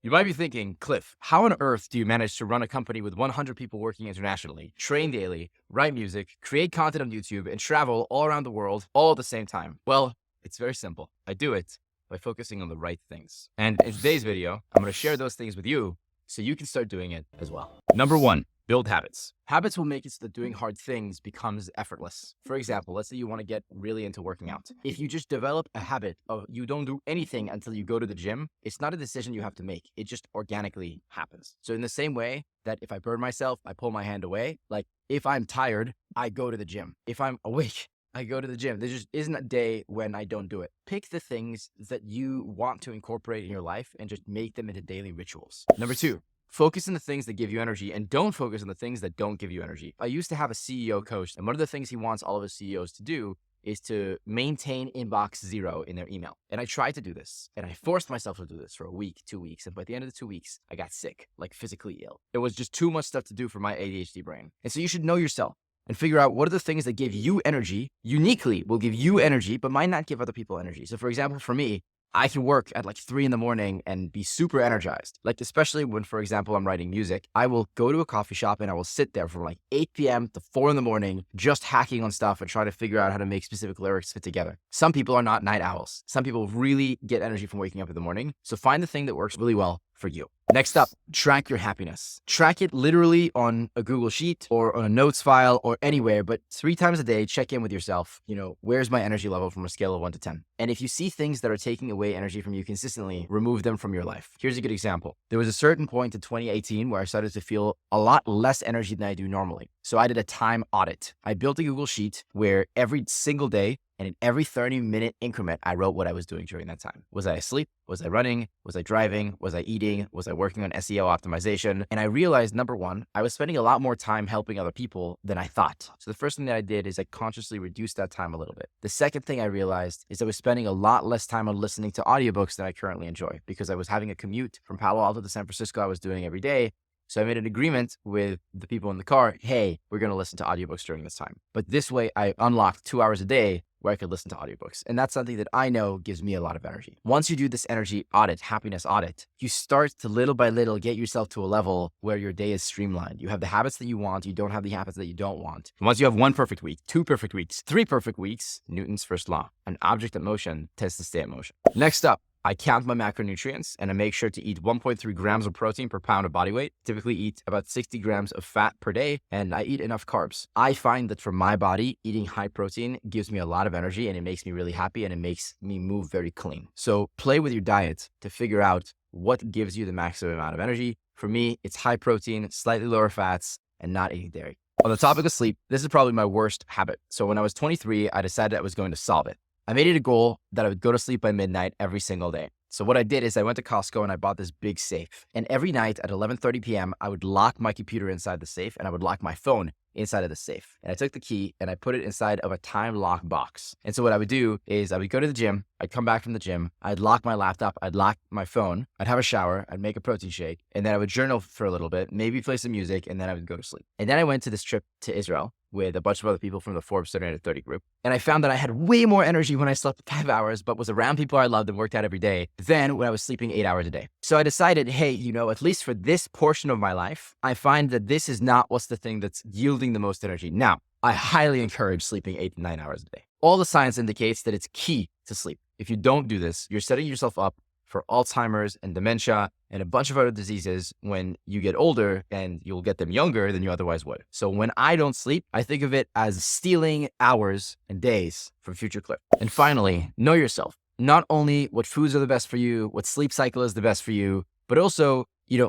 You might be thinking, Cliff, how on earth do you manage to run a company with 100 people working internationally, train daily, write music, create content on YouTube, and travel all around the world all at the same time? Well, it's very simple. I do it by focusing on the right things. And in today's video, I'm going to share those things with you so you can start doing it as well. Number one, build habits. Habits will make it so that doing hard things becomes effortless. For example, let's say you want to get really into working out. If you just develop a habit of you don't do anything until you go to the gym, it's not a decision you have to make. It just organically happens. So in the same way that if I burn myself, I pull my hand away. Like if I'm tired, I go to the gym. If I'm awake, I go to the gym. There just isn't a day when I don't do it. Pick the things that you want to incorporate in your life and just make them into daily rituals. Number two, focus on the things that give you energy and don't focus on the things that don't give you energy. I used to have a CEO coach, and one of the things he wants all of his CEOs to do is to maintain inbox zero in their email. And I tried to do this, and I forced myself to do this for a week, 2 weeks. And by the end of the 2 weeks, I got sick, like physically ill. It was just too much stuff to do for my ADHD brain. And so you should know yourself and figure out what are the things that give you energy, uniquely will give you energy, but might not give other people energy. So for example, for me, I can work at like 3 a.m. and be super energized. Like, especially when, for example, I'm writing music, I will go to a coffee shop and I will sit there from like 8 p.m. to 4 a.m. just hacking on stuff and trying to figure out how to make specific lyrics fit together. Some people are not night owls. Some people really get energy from waking up in the morning. So find the thing that works really well for you. Next up, track your happiness. Track it literally on a Google Sheet or on a notes file or anywhere, but 3 times a day, check in with yourself. Where's my energy level from a scale of 1 to 10? And if you see things that are taking away energy from you consistently, remove them from your life. Here's a good example. There was a certain point in 2018 where I started to feel a lot less energy than I do normally. So I did a time audit. I built a Google Sheet where every single day and in every 30-minute increment, I wrote what I was doing during that time. Was I asleep? Was I running? Was I driving? Was I eating? Was I working on SEO optimization? And I realized, number one, I was spending a lot more time helping other people than I thought. So the first thing that I did is I consciously reduced that time a little bit. The second thing I realized is I was spending a lot less time on listening to audiobooks than I currently enjoy because I was having a commute from Palo Alto to San Francisco I was doing every day. So I made an agreement with the people in the car, hey, we're going to listen to audiobooks during this time. But this way I unlocked 2 hours a day where I could listen to audiobooks. And that's something that I know gives me a lot of energy. Once you do this energy audit, happiness audit, you start to little by little get yourself to a level where your day is streamlined. You have the habits that you want. You don't have the habits that you don't want. And once you have 1 perfect week, 2 perfect weeks, 3 perfect weeks, Newton's first law, an object in motion tends to stay in motion. Next up, I count my macronutrients and I make sure to eat 1.3 grams of protein per pound of body weight, typically eat about 60 grams of fat per day, and I eat enough carbs. I find that for my body, eating high protein gives me a lot of energy and it makes me really happy and it makes me move very clean. So play with your diet to figure out what gives you the maximum amount of energy. For me, it's high protein, slightly lower fats, and not eating dairy. On the topic of sleep, this is probably my worst habit. So when I was 23, I decided I was going to solve it. I made it a goal that I would go to sleep by midnight every single day. So what I did is I went to Costco and I bought this big safe. And every night at 11:30 p.m., I would lock my computer inside the safe and I would lock my phone inside of the safe. And I took the key and I put it inside of a time lock box. And so what I would do is I would go to the gym, I'd come back from the gym, I'd lock my laptop, I'd lock my phone, I'd have a shower, I'd make a protein shake, and then I would journal for a little bit, maybe play some music, and then I would go to sleep. And then I went to this trip to Israel with a bunch of other people from the Forbes 30 Under 30 group. And I found that I had way more energy when I slept 5 hours, but was around people I loved and worked out every day than when I was sleeping 8 hours a day. So I decided, hey, at least for this portion of my life, I find that this is not what's the thing that's yielding the most energy. Now, I highly encourage sleeping 8 to 9 hours a day. All the science indicates that it's key to sleep. If you don't do this, you're setting yourself up for Alzheimer's and dementia and a bunch of other diseases when you get older, and you'll get them younger than you otherwise would. So when I don't sleep, I think of it as stealing hours and days from future Cliff. And finally, know yourself. Not only what foods are the best for you, what sleep cycle is the best for you, but also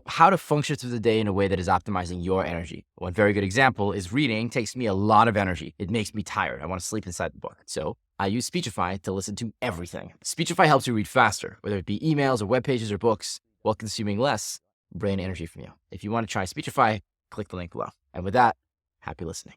how to function through the day in a way that is optimizing your energy. One very good example is reading takes me a lot of energy. It makes me tired. I want to sleep inside the book. So I use Speechify to listen to everything. Speechify helps you read faster, whether it be emails or web pages or books, while consuming less brain energy from you. If you want to try Speechify, click the link below. And with that, happy listening.